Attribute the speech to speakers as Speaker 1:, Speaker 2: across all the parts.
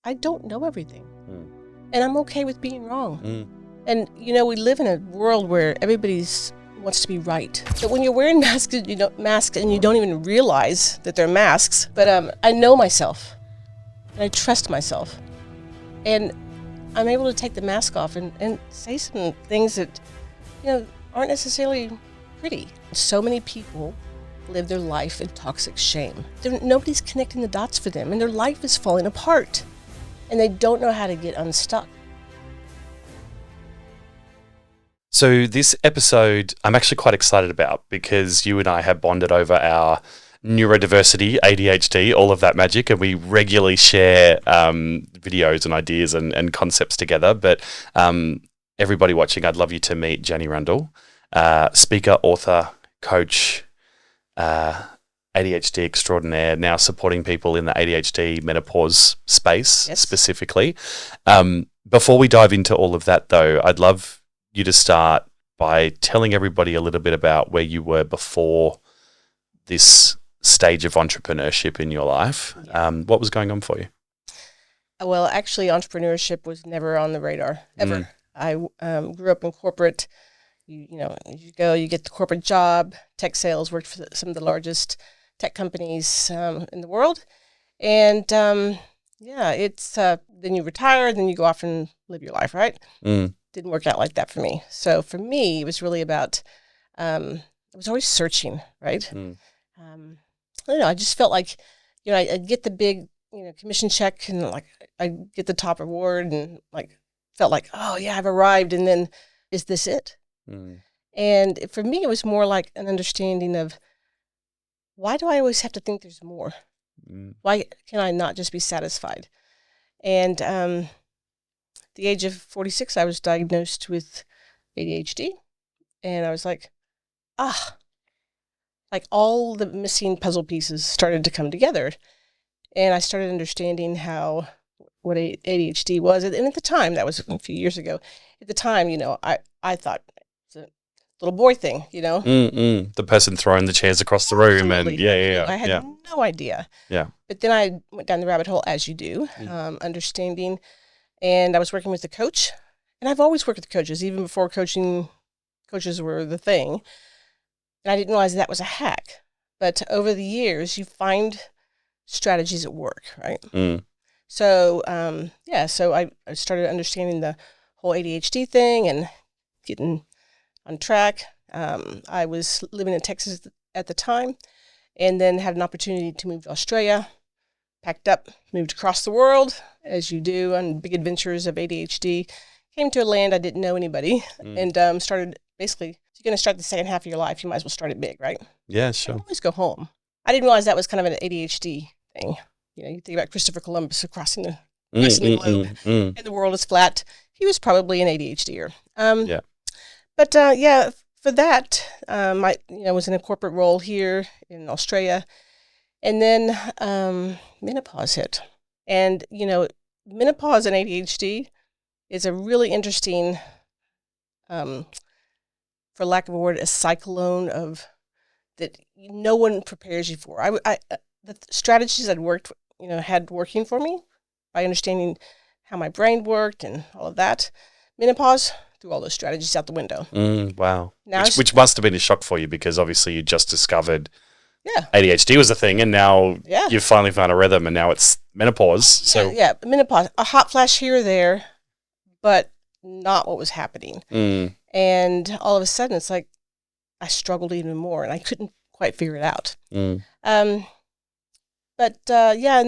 Speaker 1: I don't know everything.
Speaker 2: Mm.
Speaker 1: And I'm okay with being wrong.
Speaker 2: Mm.
Speaker 1: And, we live in a world where everybody's wants to be right. But when you're wearing masks, and you don't even realize that they're masks. But I know myself, and I trust myself. And I'm able to take the mask off and say some things that, aren't necessarily pretty. So many people live their life in toxic shame. Nobody's connecting the dots for them, and their life is falling apart. And they don't know how to get unstuck.
Speaker 2: So this episode I'm actually quite excited about because you and I have bonded over our neurodiversity, ADHD, all of that magic, and we regularly share videos and ideas and concepts together. But everybody watching, I'd love you to meet Jani Rundall, speaker, author, coach, ADHD extraordinaire, now supporting people in the ADHD menopause space. Yes. Specifically. Before we dive into all of that though, I'd love you to start by telling everybody a little bit about where you were before this stage of entrepreneurship in your life. Yeah. What was going on for you?
Speaker 1: Well, actually, entrepreneurship was never on the radar, ever. I grew up in corporate. You get the corporate job, tech sales, worked for some of the largest tech companies in the world. And it's then you retire, then you go off and live your life, right? Didn't work out like that for me. So for me, it was really about, I was always searching, right? I just felt like, I'd get the big, commission check and like I'd get the top reward and like felt like, oh yeah, I've arrived. And then is this it? And for me, it was more like an understanding of why do I always have to think there's more? Why can I not just be satisfied? And the age of 46, I was diagnosed with ADHD. And I was like, like all the missing puzzle pieces started to come together. And I started understanding what ADHD was. And at the time, that was a few years ago, at the time, I thought it's a little boy thing,
Speaker 2: The person throwing the chairs across the room.
Speaker 1: Absolutely.
Speaker 2: And
Speaker 1: I had no idea.
Speaker 2: Yeah.
Speaker 1: But then I went down the rabbit hole, as you do, understanding. And I was working with a coach. And I've always worked with coaches, even before coaches were the thing. And I didn't realize that was a hack. But over the years, you find strategies at work, right? So, so I started understanding the whole ADHD thing and getting on track. I was living in Texas at the time and then had an opportunity to move to Australia, packed up, moved across the world, as you do on big adventures of ADHD. Came to a land I didn't know anybody and started basically, if you're going to start the second half of your life, you might as well start it big, right?
Speaker 2: Yeah, sure.
Speaker 1: You always go home. I didn't realize that was kind of an ADHD thing. You think about Christopher Columbus crossing the globe and the world is flat. He was probably an ADHDer. But for that, I was in a corporate role here in Australia. And then menopause hit. And, menopause and ADHD is a really interesting, for lack of a word, a cyclone of that no one prepares you for. The strategies I'd had working for me by understanding how my brain worked and all of that. Menopause, threw all those strategies out the window.
Speaker 2: Wow. Which must have been a shock for you because obviously you just discovered ADHD was a thing and now you've finally found a rhythm and now it's menopause. So
Speaker 1: menopause, a hot flash here or there, but not what was happening. And all of a sudden it's like I struggled even more and I couldn't quite figure it out. And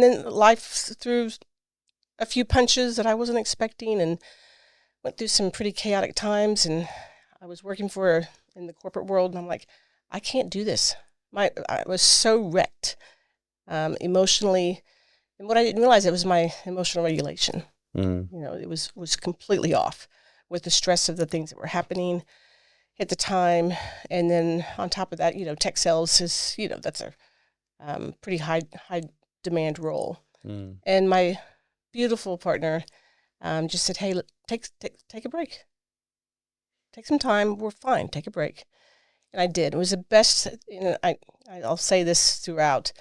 Speaker 1: then life threw a few punches that I wasn't expecting and went through some pretty chaotic times. And I was working in the corporate world and I'm like, I can't do this. I was so wrecked emotionally. And what I didn't realize, it was my emotional regulation. It was completely off with the stress of the things that were happening at the time. And then on top of that, tech sales is, that's a pretty high demand role. And my beautiful partner just said, hey, take a break. Take some time. We're fine. Take a break. And I did. It was the best. I'll say this throughout.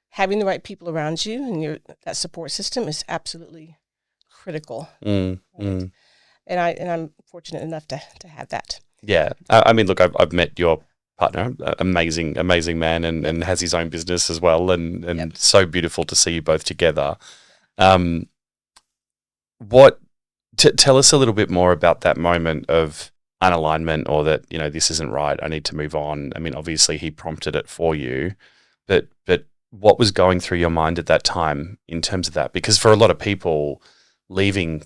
Speaker 1: Having the right people around you and that support system is absolutely critical.
Speaker 2: Mm,
Speaker 1: Right?
Speaker 2: mm.
Speaker 1: And I'm fortunate enough to have that.
Speaker 2: Yeah. I mean, look, I've met your partner, amazing man, and has his own business as well, and so beautiful to see you both together. What tell us a little bit more about that moment of unalignment, or that, you know, this isn't right, I need to move on. I mean, obviously he prompted it for you, but what was going through your mind at that time in terms of that? Because for a lot of people, leaving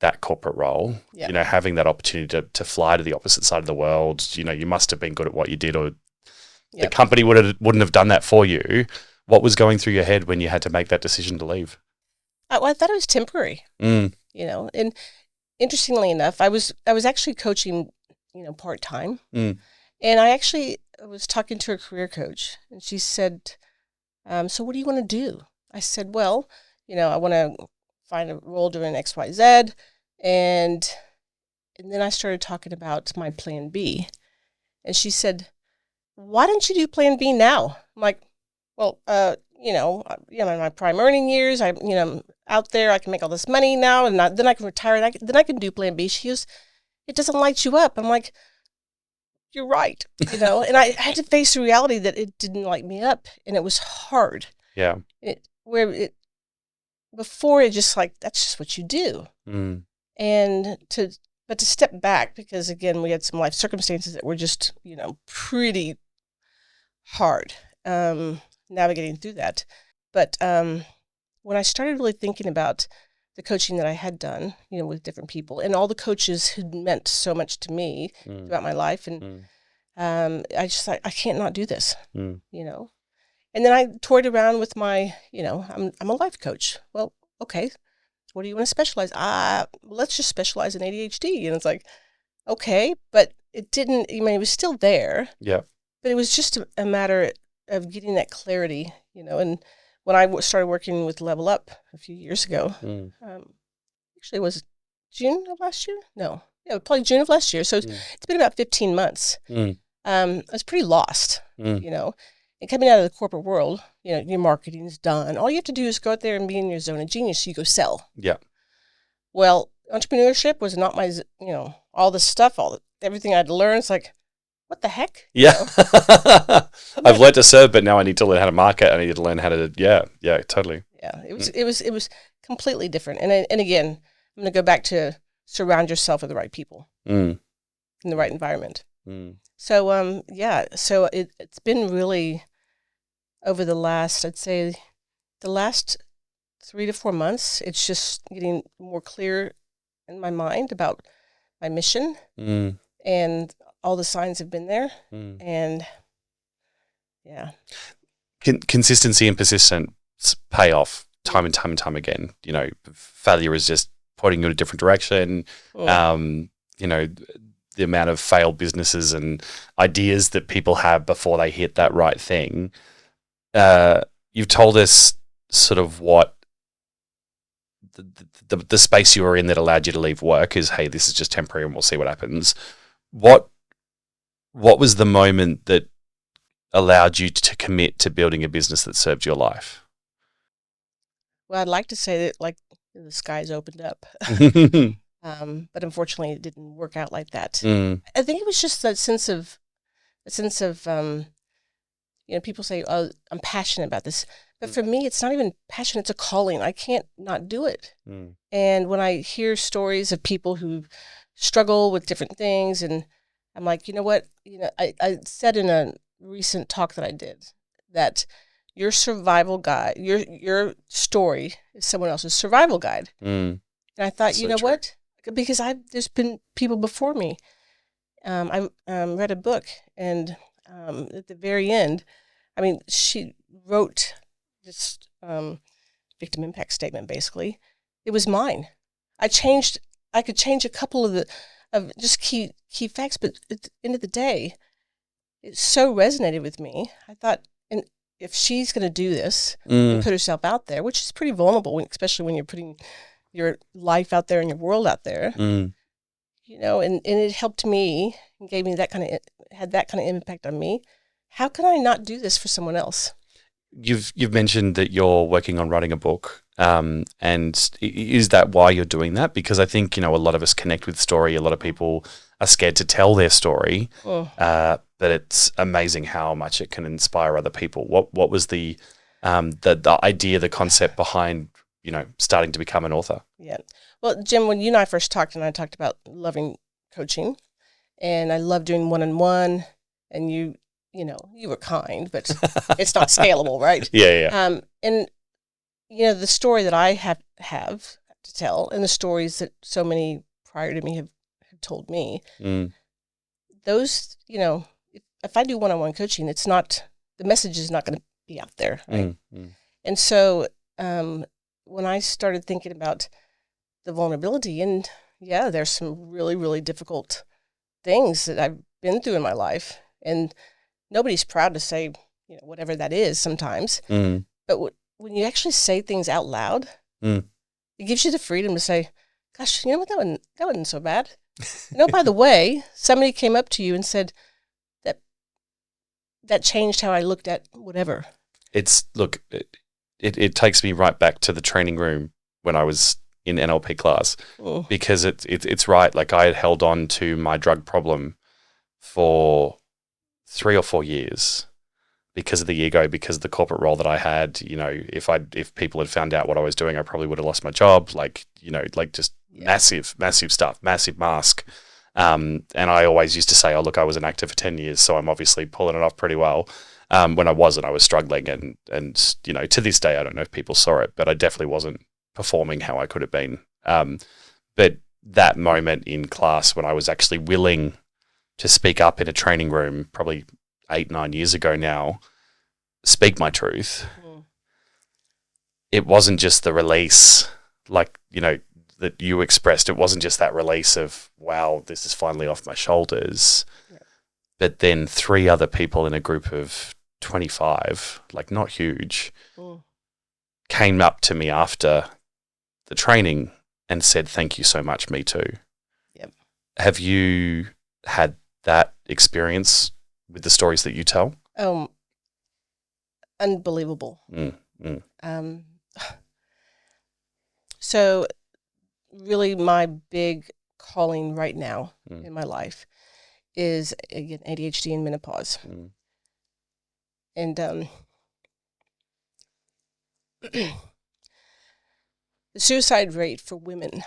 Speaker 2: that corporate role, you know, having that opportunity to fly to the opposite side of the world, you know, you must have been good at what you did, or the company wouldn't have done that for you. What was going through your head when you had to make that decision to leave?
Speaker 1: I thought it was temporary, you know, and interestingly enough, I was actually coaching, you know, part-time, and I was talking to a career coach, and she said, so what do you want to do? I said, well, you know, I want to find a role doing XYZ, and then I started talking about my plan B, and she said, why don't you do plan B now? I'm like, well, you know, in my prime earning years, I'm out there, I can make all this money now, and then I can retire, and then I can do plan B. She goes, it doesn't light you up. I'm like, you're right, you know, and I had to face the reality that it didn't light me up, and it was hard.
Speaker 2: Yeah.
Speaker 1: Before it just like, that's just what you do. And to step back, because again, we had some life circumstances that were just, you know, pretty hard, navigating through that. But when I started really thinking about the coaching that I had done, you know, with different people, and all the coaches who meant so much to me throughout my life, and I just thought, I can't not do this, you know. And then I toyed around with my, you know, I'm a life coach. Well, okay, what do you want to specialize? Let's just specialize in ADHD. And it's like, okay, but it didn't. I mean, it was still there.
Speaker 2: Yeah. But
Speaker 1: it was just a matter of getting that clarity, you know. And when I started working with Level Up a few years ago, actually, it was June of last year? No. Yeah, probably June of last year. So it's been about 15 months. I was pretty lost, you know. And coming out of the corporate world, you know, your marketing's done. All you have to do is go out there and be in your zone of genius. So you go sell.
Speaker 2: Yeah.
Speaker 1: Well, entrepreneurship was not my, you know, all this stuff, everything I'd learned. It's like, what the heck?
Speaker 2: Yeah. I've learned to serve, but now I need to learn how to market. I need to learn how to, yeah, totally.
Speaker 1: Yeah, it was completely different. And again, I'm going to go back to surround yourself with the right people in the right environment. So, so it's been really over the last, I'd say the last 3 to 4 months, it's just getting more clear in my mind about my mission, and all the signs have been there. And yeah.
Speaker 2: Consistency and persistence pay off time and time again. You know, failure is just pointing you in a different direction. You know, the amount of failed businesses and ideas that people have before they hit that right thing. You've told us sort of what the space you were in that allowed you to leave work is, hey, this is just temporary and we'll see what happens. What was the moment that allowed you to commit to building a business that served your life?
Speaker 1: Well, I'd like to say that, like, the skies opened up. But unfortunately, it didn't work out like that. I think it was just that sense of, you know, people say, oh, I'm passionate about this. But for me, it's not even passion, it's a calling. I can't not do it. And when I hear stories of people who struggle with different things, and I'm like, you know what? You know, I said in a recent talk that I did that your survival guide, your story is someone else's survival guide. And I thought, so you know true. What? Because there's been people before me. I read a book, and at the very end, I mean, she wrote this victim impact statement. Basically, it was mine. I could change a couple of just key facts, but at the end of the day, it so resonated with me. I thought, and if she's going to do this and put herself out there, which is pretty vulnerable, especially when you're putting your life out there and your world out there, you know, and it helped me and gave me had that kind of impact on me. How can I not do this for someone else?
Speaker 2: you've mentioned that you're working on writing a book, and is that why you're doing that? Because I think, a lot of us connect with story. A lot of people are scared to tell their story, but it's amazing how much it can inspire other people. What was the idea, the concept behind, starting to become an author?
Speaker 1: Yeah. Well, Jim, when you and I first talked, and I talked about loving coaching, and I love doing one-on-one, and you were kind, but it's not scalable, right?
Speaker 2: Yeah.
Speaker 1: And the story that I have to tell, and the stories that so many prior to me have told me, those, if I do one-on-one coaching, it's not, the message is not going to be out there, right? And so when I started thinking about the vulnerability, and there's some really, really difficult things that I've been through in my life, and nobody's proud to say, whatever that is sometimes. But when you actually say things out loud, it gives you the freedom to say, gosh, you know what, that wasn't so bad. By the way, somebody came up to you and said that changed how I looked at whatever.
Speaker 2: It takes me right back to the training room when I was in NLP class, because it's right. Like, I had held on to my drug problem for 3 or 4 years because of the ego, because of the corporate role that I had. If people had found out what I was doing, I probably would have lost my job. Massive stuff, massive mask. And I always used to say, oh, look, I was an actor for 10 years, so I'm obviously pulling it off pretty well. When I wasn't, I was struggling. And to this day, I don't know if people saw it, but I definitely wasn't performing how I could have been. But that moment in class when I was actually willing to speak up in a training room, probably 8-9 years ago now, speak my truth. It wasn't just the release, that you expressed. It wasn't just that release of, wow, this is finally off my shoulders. Yeah. But then 3 other people in a group of 25, not huge, came up to me after the training and said, thank you so much, me too.
Speaker 1: Yep.
Speaker 2: Have you had that experience with the stories that you tell?
Speaker 1: Unbelievable. So really my big calling right now in my life is, again, ADHD and menopause. And the suicide rate for women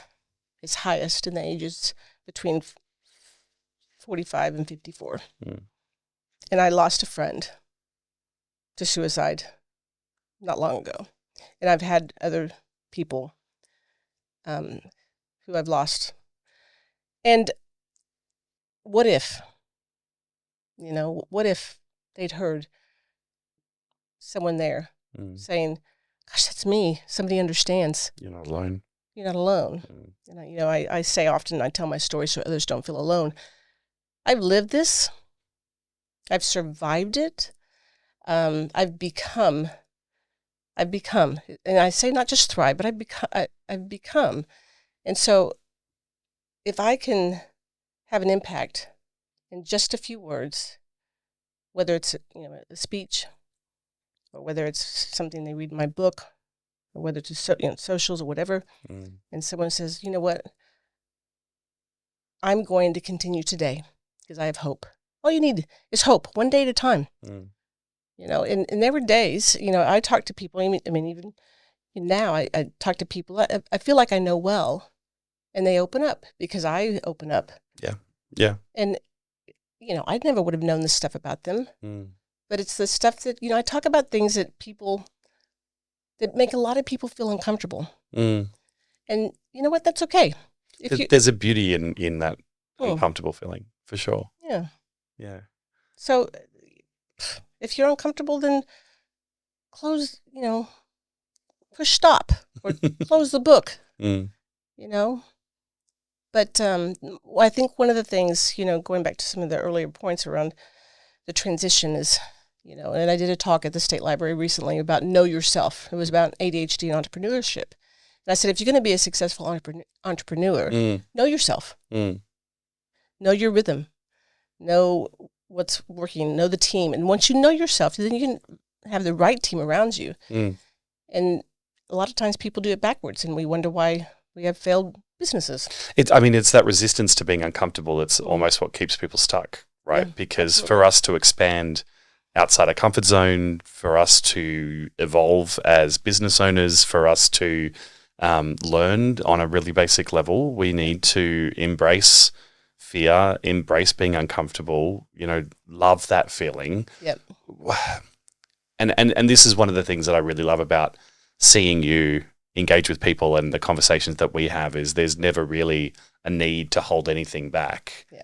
Speaker 1: is highest in the ages between 45 and 54. And I lost a friend to suicide not long ago. And I've had other people who I've lost. And what if they'd heard someone there saying, gosh, that's me. Somebody understands.
Speaker 2: You're not alone.
Speaker 1: You're not alone. And I say often, I tell my story so others don't feel alone. I've lived this. I've survived it. I've become, and I say not just thrive, but I've become. And so if I can have an impact in just a few words, whether it's a speech, or whether it's something they read in my book, or whether it's socials or whatever, and someone says, you know what, I'm going to continue today because I have hope. All you need is hope, one day at a time. And there were days, I talk to people, even now I talk to people, I feel like I know well, and they open up because I open up.
Speaker 2: Yeah.
Speaker 1: And, I never would have known this stuff about them, but it's the stuff that, I talk about things that make a lot of people feel uncomfortable. And you know what? That's okay.
Speaker 2: There's a beauty in that uncomfortable feeling, for sure. Yeah.
Speaker 1: So if you're uncomfortable, then push stop or close the book, But I think one of the things, going back to some of the earlier points around the transition is, and I did a talk at the State Library recently about know yourself. It was about ADHD and entrepreneurship. And I said, if you're going to be a successful entrepreneur, know yourself. Know your rhythm. Know what's working. Know the team. And once you know yourself, then you can have the right team around you.
Speaker 2: Mm.
Speaker 1: And a lot of times people do it backwards, and we wonder why we have failed businesses.
Speaker 2: It's that resistance to being uncomfortable. It's almost what keeps people stuck, right?
Speaker 1: Yeah,
Speaker 2: because
Speaker 1: absolutely.
Speaker 2: for us to expand outside our comfort zone, for us to evolve as business owners, for us to learn on a really basic level, we need to embrace fear, embrace being uncomfortable, love that feeling.
Speaker 1: Yep.
Speaker 2: And this is one of the things that I really love about seeing you engage with people and the conversations that we have is there's never really a need to hold anything back.
Speaker 1: Yeah.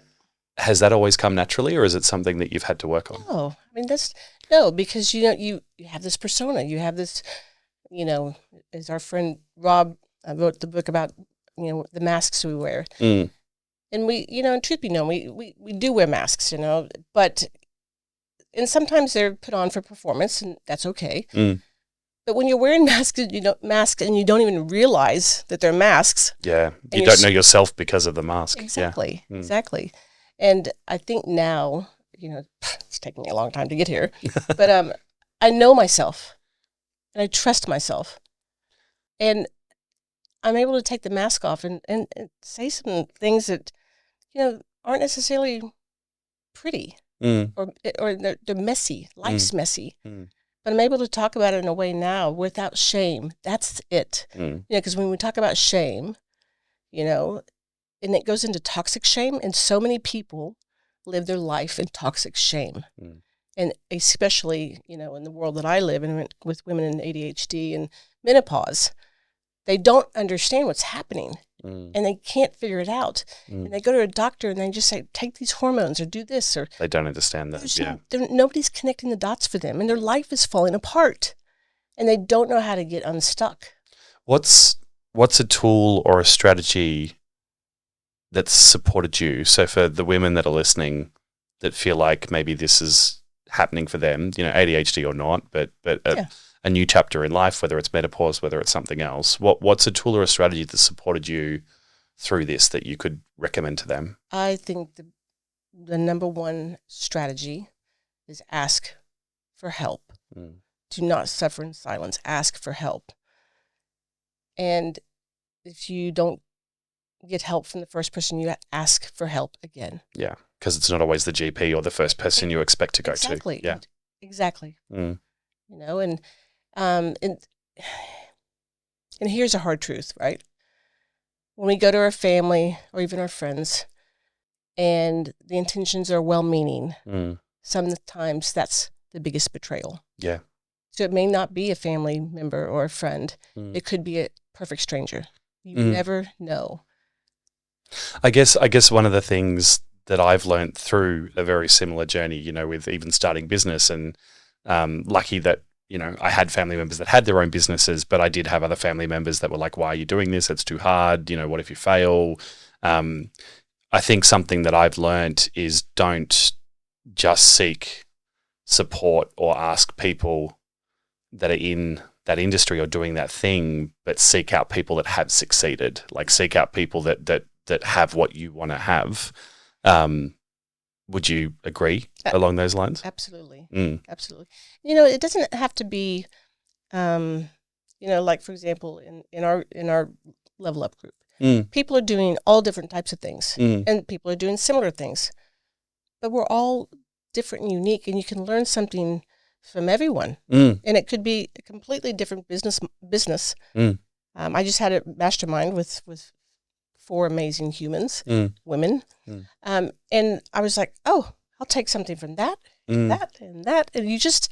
Speaker 2: Has that always come naturally, or is it something that you've had to work on?
Speaker 1: No, I mean, no, because you have this persona, you have this, as our friend Rob wrote the book about, the masks we wear.
Speaker 2: Mm.
Speaker 1: And we, and truth be known, we do wear masks, but, and sometimes they're put on for performance, and that's okay.
Speaker 2: Mm.
Speaker 1: But when you're wearing masks, and you don't even realize that they're masks.
Speaker 2: Yeah, you don't know yourself because of the mask.
Speaker 1: Exactly,
Speaker 2: yeah.
Speaker 1: Exactly. And I think now, it's taken me a long time to get here, but I know myself, and I trust myself, and I'm able to take the mask off and say some things that, aren't necessarily pretty, or they're messy. Life's messy. But I'm able to talk about it in a way now without shame. That's it. Because when we talk about shame, and it goes into toxic shame, and so many people live their life in toxic shame. And especially, in the world that I live in with women in ADHD and menopause, they don't understand what's happening, and they can't figure it out. And they go to a doctor and they just say, take these hormones or do this. Or
Speaker 2: they don't understand that.
Speaker 1: Nobody's connecting the dots for them, and their life is falling apart, and they don't know how to get unstuck.
Speaker 2: What's a tool or a strategy that's supported you? So for the women that are listening that feel like maybe this is happening for them, ADHD or not, but a new chapter in life, whether it's menopause, whether it's something else, what's a tool or a strategy that supported you through this that you could recommend to them?
Speaker 1: I think the number one strategy is ask for help. Do not suffer in silence. Ask for help. And if you don't get help from the first person, you ask for help again.
Speaker 2: Yeah, because it's not always the GP or the first person you expect to go
Speaker 1: exactly.
Speaker 2: to. Yeah,
Speaker 1: exactly. And here's a hard truth, right? When we go to our family or even our friends, and the intentions are well-meaning, sometimes that's the biggest betrayal.
Speaker 2: Yeah.
Speaker 1: So it may not be a family member or a friend. It could be a perfect stranger. You never know.
Speaker 2: I guess one of the things that I've learned through a very similar journey, with even starting business, and lucky that, I had family members that had their own businesses, but I did have other family members that were like, why are you doing this? It's too hard. What if you fail? I think something that I've learned is don't just seek support or ask people that are in that industry or doing that thing, but seek out people that have succeeded. Like seek out people that have what you want to have. Would you agree along those lines?
Speaker 1: Absolutely. Absolutely. It doesn't have to be, like for example, in our level up group, people are doing all different types of things, and people are doing similar things, but we're all different and unique, and you can learn something from everyone, and it could be a completely different business. I just had a mastermind with 4 amazing humans, women, and I was like, oh, I'll take something from that, that, and that, and you just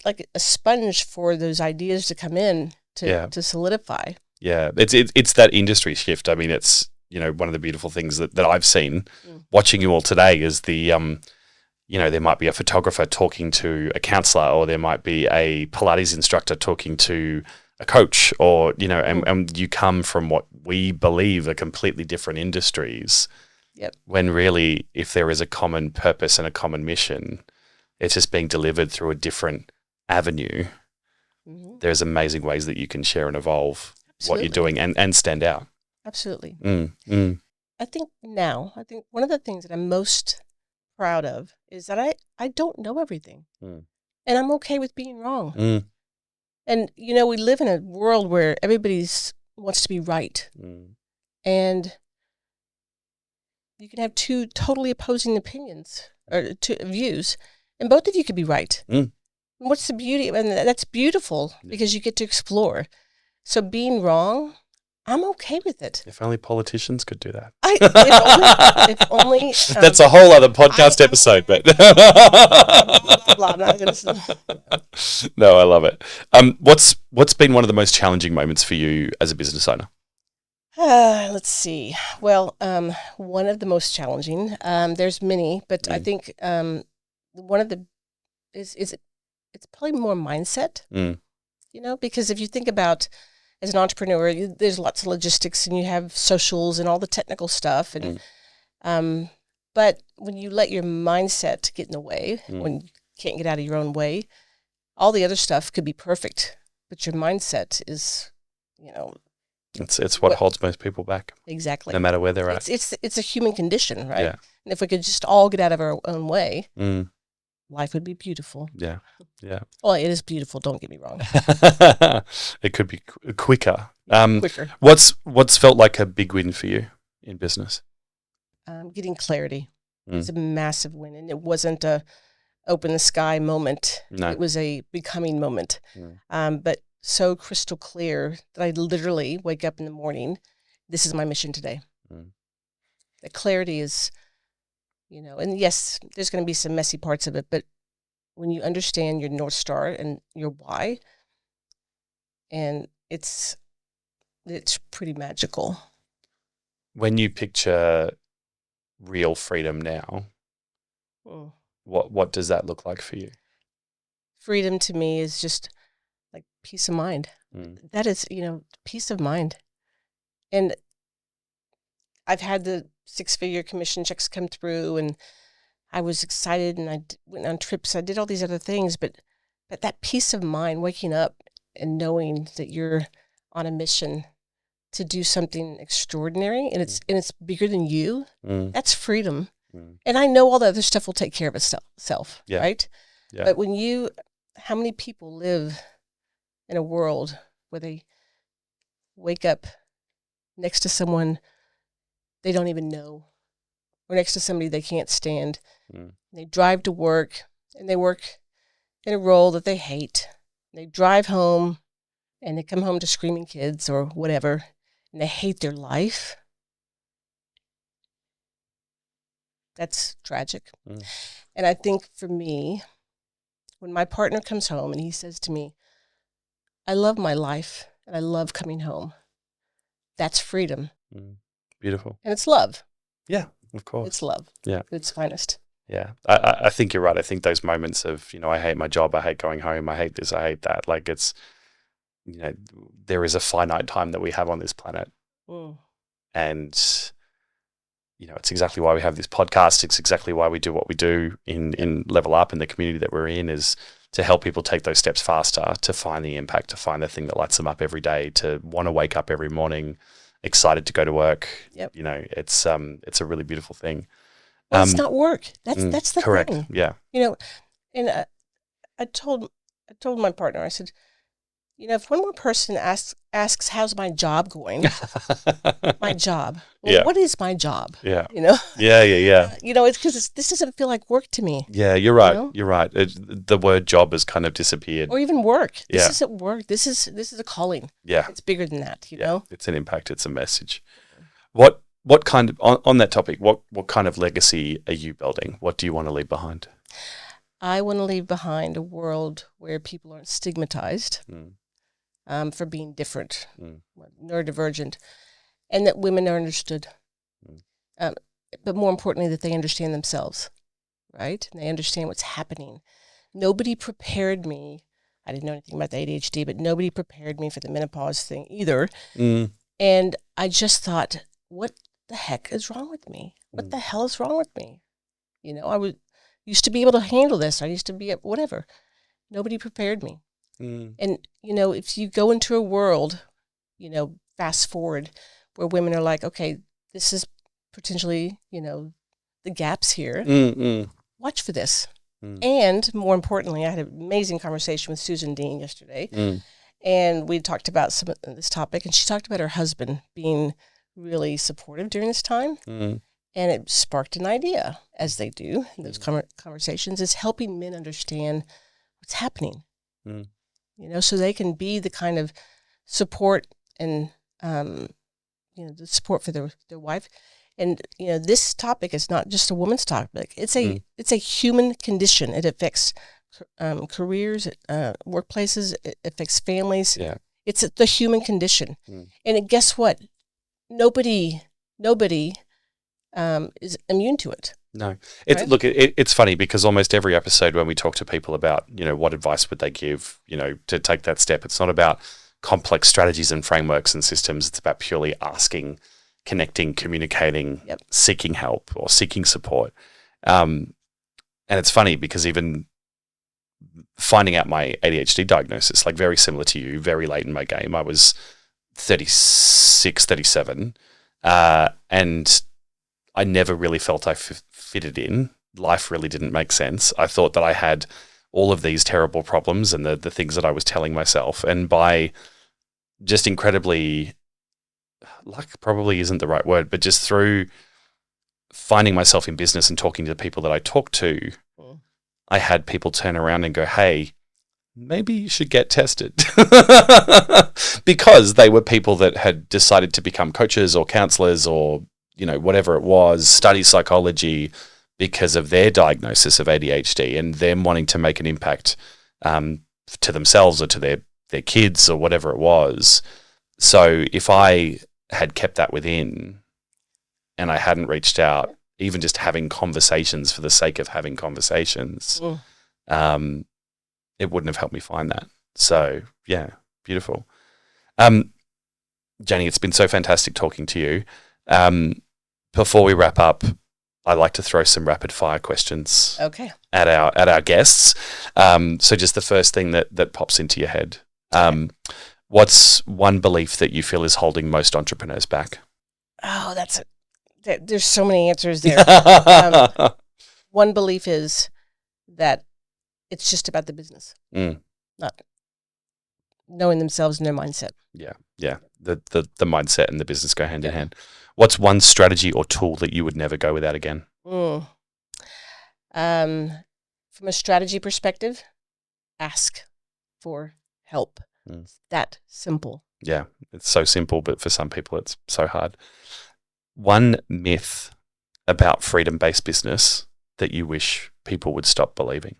Speaker 1: like a sponge for those ideas to come in to solidify. Yeah,
Speaker 2: it's that industry shift. I mean, it's one of the beautiful things that I've seen watching you all today is the there might be a photographer talking to a counselor, or there might be a Pilates instructor talking to a coach, or and you come from what we believe are completely different industries.
Speaker 1: Yep.
Speaker 2: When really, if there is a common purpose and a common mission, it's just being delivered through a different avenue. There's amazing ways that you can share and evolve what you're doing and stand out.
Speaker 1: Absolutely. I think one of the things that I'm most proud of is that I don't know everything. And I'm okay with being wrong.
Speaker 2: Mm.
Speaker 1: And, we live in a world where everybody's wants to be right. And you can have two totally opposing opinions or two views, and both of you could be right. And what's the beauty? And that's beautiful because you get to explore. So being wrong, I'm okay with it.
Speaker 2: If only politicians could do that.
Speaker 1: If only
Speaker 2: that's a whole other podcast episode, but
Speaker 1: blah, blah, blah,
Speaker 2: no, I love it. What's been one of the most challenging moments for you as a business owner?
Speaker 1: Let's see. Well, one of the most challenging. There's many, but I think one of the it's probably more mindset. Because if you think about as an entrepreneur, there's lots of logistics, and you have socials and all the technical stuff, and but when you let your mindset get in the way, when you can't get out of your own way, all the other stuff could be perfect, but your mindset is,
Speaker 2: It's what holds most people back.
Speaker 1: Exactly.
Speaker 2: No matter where they're at.
Speaker 1: It's a human condition, right?
Speaker 2: Yeah.
Speaker 1: And if we could just all get out of our own way, life would be beautiful.
Speaker 2: Yeah. Yeah.
Speaker 1: Well, it is beautiful. Don't get me wrong.
Speaker 2: It could be quicker.
Speaker 1: Quicker.
Speaker 2: What's felt like a big win for you in business?
Speaker 1: Getting clarity. It's a massive win, and it wasn't a open the sky moment.
Speaker 2: No.
Speaker 1: It was a becoming moment. But so crystal clear that I literally wake up in the morning. This is my mission today. The clarity is, and yes, there's going to be some messy parts of it, but when you understand your North Star and your why, and it's pretty magical.
Speaker 2: When you picture real freedom now, what does that look like for you?
Speaker 1: Freedom to me is just like peace of mind. That is, peace of mind. And I've had the 6-figure commission checks come through, and I was excited, and I went on trips. I did all these other things, but that peace of mind, waking up and knowing that you're on a mission to do something extraordinary, and it's bigger than you. That's freedom. And I know all the other stuff will take care of itself, right? Yeah. But how many people live in a world where they wake up next to someone they don't even know, or next to somebody they can't stand. They drive to work, and they work in a role that they hate. They drive home, and they come home to screaming kids or whatever, and they hate their life. That's tragic. And I think for me, when my partner comes home and he says to me, I love my life and I love coming home, that's freedom.
Speaker 2: Beautiful.
Speaker 1: And it's love.
Speaker 2: Yeah, of course.
Speaker 1: It's love.
Speaker 2: Yeah.
Speaker 1: At its finest.
Speaker 2: Yeah. I think you're right. I think those moments of, I hate my job, I hate going home, I hate this, I hate that. Like it's, there is a finite time that we have on this planet. And, it's exactly why we have this podcast. It's exactly why we do what we do in Level Up, and the community that we're in is to help people take those steps faster, to find the impact, to find the thing that lights them up every day, to want to wake up every morning excited to go to work. Yep. It's a really beautiful thing.
Speaker 1: Well, it's not work. That's the
Speaker 2: correct.
Speaker 1: thing.
Speaker 2: Yeah.
Speaker 1: And I told my partner, I said, if one more person asks how's my job going, my job. Well, what is my job?
Speaker 2: Yeah.
Speaker 1: Yeah.
Speaker 2: It's
Speaker 1: because this doesn't feel like work to me.
Speaker 2: Yeah, you're right. You're right. The word job has kind of disappeared.
Speaker 1: Or even work. This isn't work. This is a calling.
Speaker 2: Yeah.
Speaker 1: It's bigger than that, you know?
Speaker 2: It's an impact. It's a message. What kind of, on that topic, what kind of legacy are you building? What do you want to leave behind?
Speaker 1: I want to leave behind a world where people aren't stigmatized for being different, neurodivergent, and that women are understood. But more importantly, that they understand themselves, right? And they understand what's happening. Nobody prepared me. I didn't know anything about the ADHD, but nobody prepared me for the menopause thing either. And I just thought, what the heck is wrong with me? What the hell is wrong with me? I used to be able to handle this. I used to be whatever. Nobody prepared me. And, if you go into a world, fast forward, where women are like, okay, this is potentially, the gaps here. Watch for this. And more importantly, I had an amazing conversation with Susan Dean yesterday, and we talked about some of this topic, and she talked about her husband being really supportive during this time, and it sparked an idea, as they do in those conversations, is helping men understand what's happening, so they can be the kind of support and, the support for their wife. And, this topic is not just a woman's topic. It's a human condition. It affects careers, workplaces. It affects families.
Speaker 2: Yeah.
Speaker 1: It's the human condition. And guess what? Nobody is immune to it.
Speaker 2: No. It's funny because almost every episode when we talk to people about, what advice would they give, to take that step, it's not about complex strategies and frameworks and systems. It's about purely asking, connecting, communicating, seeking help or seeking support. And it's funny because even finding out my ADHD diagnosis, like very similar to you, very late in my game, I was 36, 37, and I never really felt I fitted in. Life really didn't make sense. I thought that I had all of these terrible problems and the things that I was telling myself. And by just incredibly, luck probably isn't the right word, but just through finding myself in business and talking to the people that I talked to, I had people turn around and go, hey, maybe you should get tested. Because they were people that had decided to become coaches or counselors or, whatever it was, study psychology because of their diagnosis of ADHD and them wanting to make an impact to themselves or to their kids or whatever it was. So if I had kept that within and I hadn't reached out, even just having conversations for the sake of having conversations, it wouldn't have helped me find that. So, yeah, beautiful. Jani, it's been so fantastic talking to you. Before we wrap up, I like to throw some rapid fire questions at our guests. So just the first thing that pops into your head. What's one belief that you feel is holding most entrepreneurs back?
Speaker 1: Oh, there's so many answers there. One belief is that it's just about the business, not knowing themselves and their mindset.
Speaker 2: Yeah. The mindset and the business go hand in hand. What's one strategy or tool that you would never go without again?
Speaker 1: From a strategy perspective, ask for help. It's that simple.
Speaker 2: Yeah, it's so simple, but for some people it's so hard. One myth about freedom-based business that you wish people would stop believing?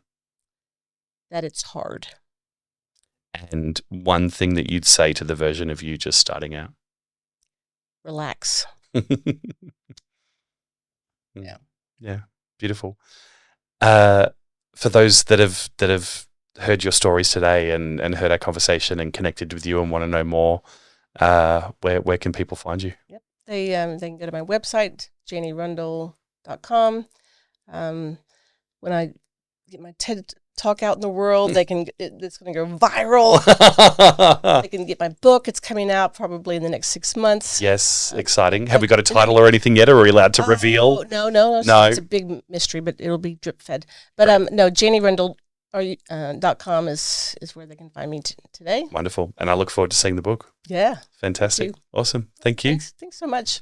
Speaker 1: That it's hard.
Speaker 2: And one thing that you'd say to the version of you just starting out?
Speaker 1: Relax.
Speaker 2: Yeah, beautiful. For those that have heard your stories today and heard our conversation and connected with you and want to know more, where can people find you?
Speaker 1: Yep. They can go to my website, janirundall.com. When I get my TED Talk out in the world, it's going to go viral. They can get my book. It's coming out probably in the next 6 months.
Speaker 2: Yes, exciting. Have we got a title or anything yet, or are we allowed to reveal?
Speaker 1: No. It's a big mystery, but it'll be drip fed. But JaniRundall.com is where they can find me today.
Speaker 2: Wonderful. And I look forward to seeing the book.
Speaker 1: Yeah.
Speaker 2: Fantastic. Awesome. Thank you.
Speaker 1: Thanks so much.